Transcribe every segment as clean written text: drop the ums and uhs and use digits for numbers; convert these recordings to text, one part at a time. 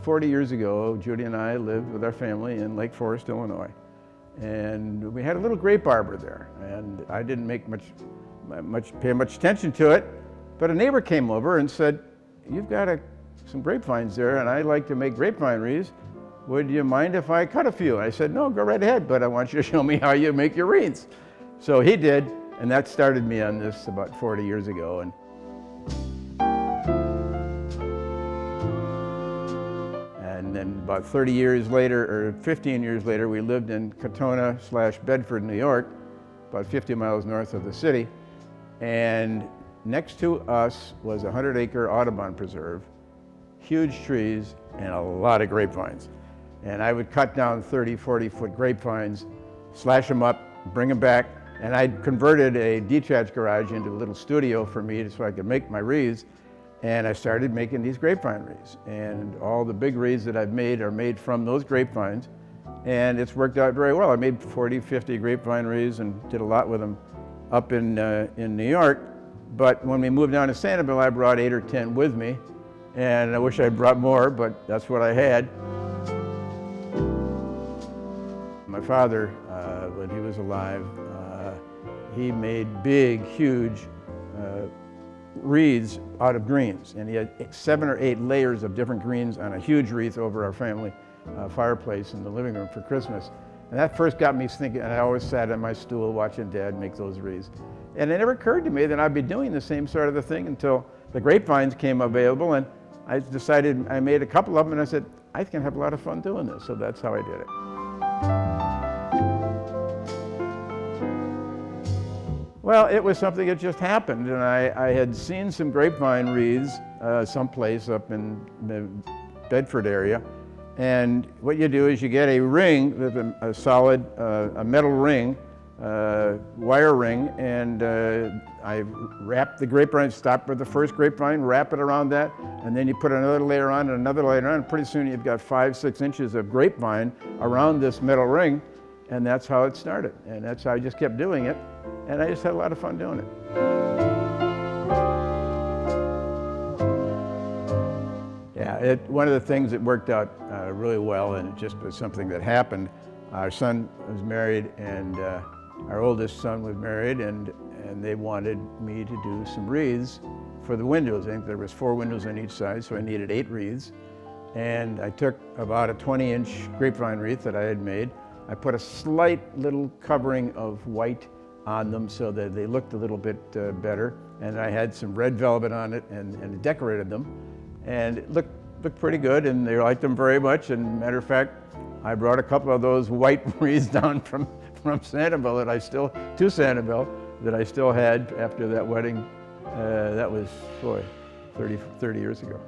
40 years ago, Judy and I lived with our family in Lake Forest, Illinois. And we had a little grape arbor there. And I didn't pay much attention to it, but a neighbor came over and said, "You've got some grapevines there, and I like to make grapevine wreaths. Would you mind if I cut a few?" I said, "No, go right ahead, but I want you to show me how you make your wreaths." So he did, and that started me on this about 40 years ago. And then about 30 years later, or 15 years later, we lived in Katona/Bedford, New York, about 50 miles north of the city. And next to us was a 100-acre Audubon preserve, huge trees, and a lot of grapevines. And I would cut down 30, 40-foot grapevines, slash them up, bring them back, and I'd converted a detached garage into a little studio for me so I could make my wreaths. And I started making these grapevine wreaths. And all the big wreaths that I've made are made from those grapevines. And it's worked out very well. I made 40, 50 grapevine wreaths and did a lot with them up in New York. But when we moved down to Sanibel, I brought 8 or 10 with me. And I wish I'd brought more, but that's what I had. My father, when he was alive, he made big, huge wreaths out of greens, and he had 7 or 8 layers of different greens on a huge wreath over our family fireplace in the living room for Christmas. And that first got me thinking, and I always sat on my stool watching Dad make those wreaths. And it never occurred to me that I'd be doing the same sort of a thing until the grapevines came available, and I decided, I made a couple of them, and I said, I can have a lot of fun doing this, so that's how I did it. Well, it was something that just happened, and I had seen some grapevine wreaths someplace up in the Bedford area. And what you do is you get a ring, with a solid, a metal ring, wire ring, and I wrap the grapevine, stop with the first grapevine, wrap it around that, and then you put another layer on and another layer on, and pretty soon you've got 5, 6 inches of grapevine around this metal ring, and that's how it started. And that's how I just kept doing it. And I just had a lot of fun doing it. Yeah, one of the things that worked out really well, and it just was something that happened. Our son was married, and our oldest son was married, and they wanted me to do some wreaths for the windows. I think there was 4 windows on each side, so I needed 8 wreaths. And I took about a 20-inch grapevine wreath that I had made. I put a slight little covering of white on them so that they looked a little bit better. And I had some red velvet on it and decorated them. And it looked pretty good, and they liked them very much. And matter of fact, I brought a couple of those white wreaths down from Sanibel to Sanibel that I still had after that wedding. That was, 30 years ago.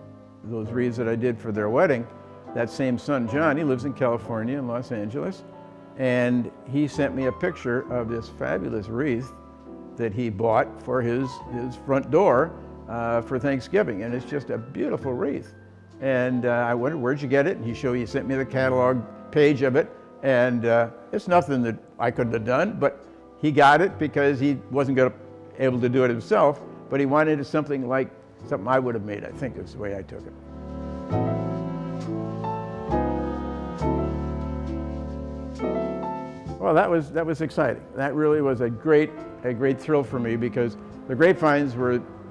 Those wreaths that I did for their wedding, that same son, John, he lives in California, in Los Angeles. And he sent me a picture of this fabulous wreath that he bought for his front door for Thanksgiving. And it's just a beautiful wreath. And I wondered, where'd you get it? And he sent me the catalog page of it. And it's nothing that I couldn't have done, but he got it because he wasn't able to do it himself, but he wanted something like something I would have made, I think is the way I took it. Well, that was exciting. That really was a great thrill for me, because the grapevines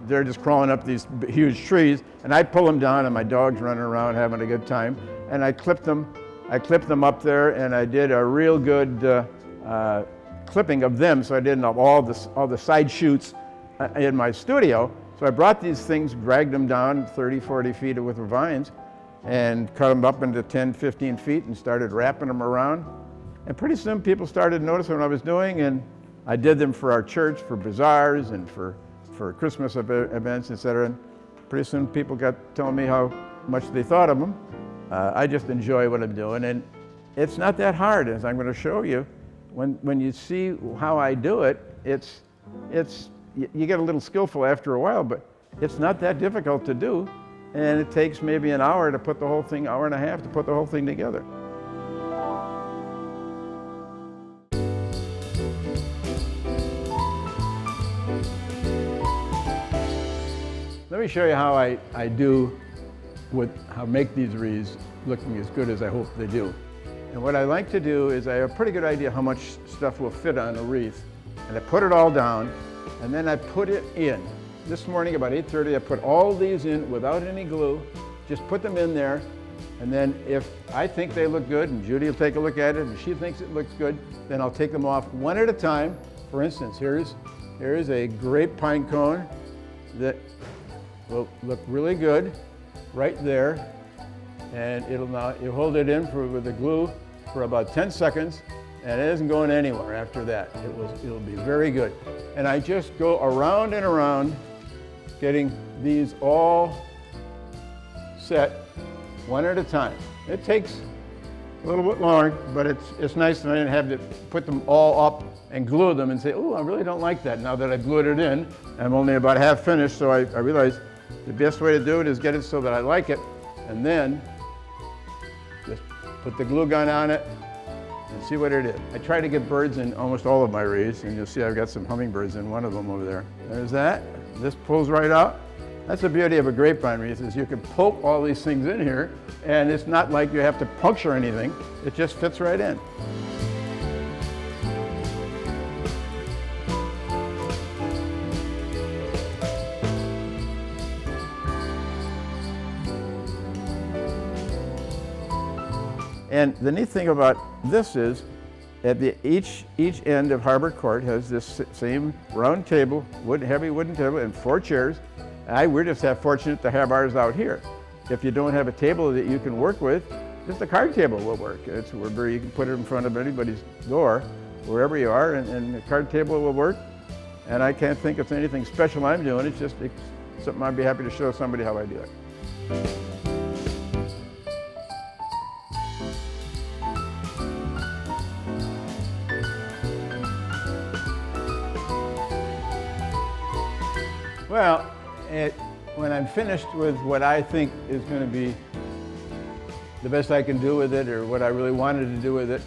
they're just crawling up these huge trees, and I'd pull them down, and my dog's running around having a good time, and I clipped them up there, and I did a real good clipping of them, so I didn't have all the side shoots in my studio. So I brought these things, dragged them down 30, 40 feet with the vines, and cut them up into 10, 15 feet, and started wrapping them around. And pretty soon people started noticing what I was doing, and I did them for our church, for bazaars, and for Christmas events, etc. And pretty soon people got telling me how much they thought of them. I just enjoy what I'm doing, and it's not that hard, as I'm going to show you. When you see how I do it, you get a little skillful after a while, but it's not that difficult to do, and it takes maybe an hour to put the whole thing, hour and a half to put the whole thing together. Let me show you how I do with how make these wreaths looking as good as I hope they do. And what I like to do is I have a pretty good idea how much stuff will fit on a wreath. And I put it all down, and then I put it in. This morning about 8:30, I put all these in without any glue, just put them in there. And then if I think they look good, and Judy will take a look at it, and she thinks it looks good, then I'll take them off one at a time. For instance, here's a grape pine cone that will look really good right there. And you hold it in with the glue for about 10 seconds, and it isn't going anywhere after that. It'll be very good. And I just go around and around getting these all set one at a time. It takes a little bit longer, but it's nice that I didn't have to put them all up and glue them and say, oh, I really don't like that now that I glued it in. I'm only about half finished, so I realized the best way to do it is get it so that I like it, and then just put the glue gun on it and see what it is. I try to get birds in almost all of my wreaths, and you'll see I've got some hummingbirds in one of them over there. There's that. This pulls right out. That's the beauty of a grapevine wreath, is you can poke all these things in here, and it's not like you have to puncture anything. It just fits right in. And the neat thing about this is, at each end of Harbor Court has this same round table, heavy wooden table, and 4 chairs. We're just fortunate to have ours out here. If you don't have a table that you can work with, just a card table will work. It's where you can put it in front of anybody's door, wherever you are, and the card table will work. And I can't think it's anything special I'm doing. It's something I'd be happy to show somebody how I do it. Well, when I'm finished with what I think is going to be the best I can do with it, or what I really wanted to do with it,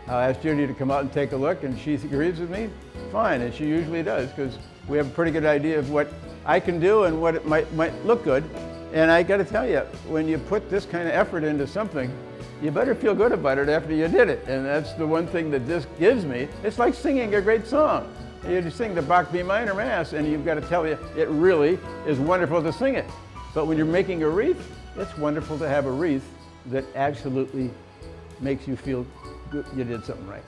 I'll ask Judy to come out and take a look, and she agrees with me, fine, and she usually does, because we have a pretty good idea of what I can do and what it might look good. And I got to tell you, when you put this kind of effort into something, you better feel good about it after you did it. And that's the one thing that this gives me. It's like singing a great song. You just sing the Bach B minor Mass, and you've got to tell you, it really is wonderful to sing it. But when you're making a wreath, it's wonderful to have a wreath that absolutely makes you feel good, you did something right.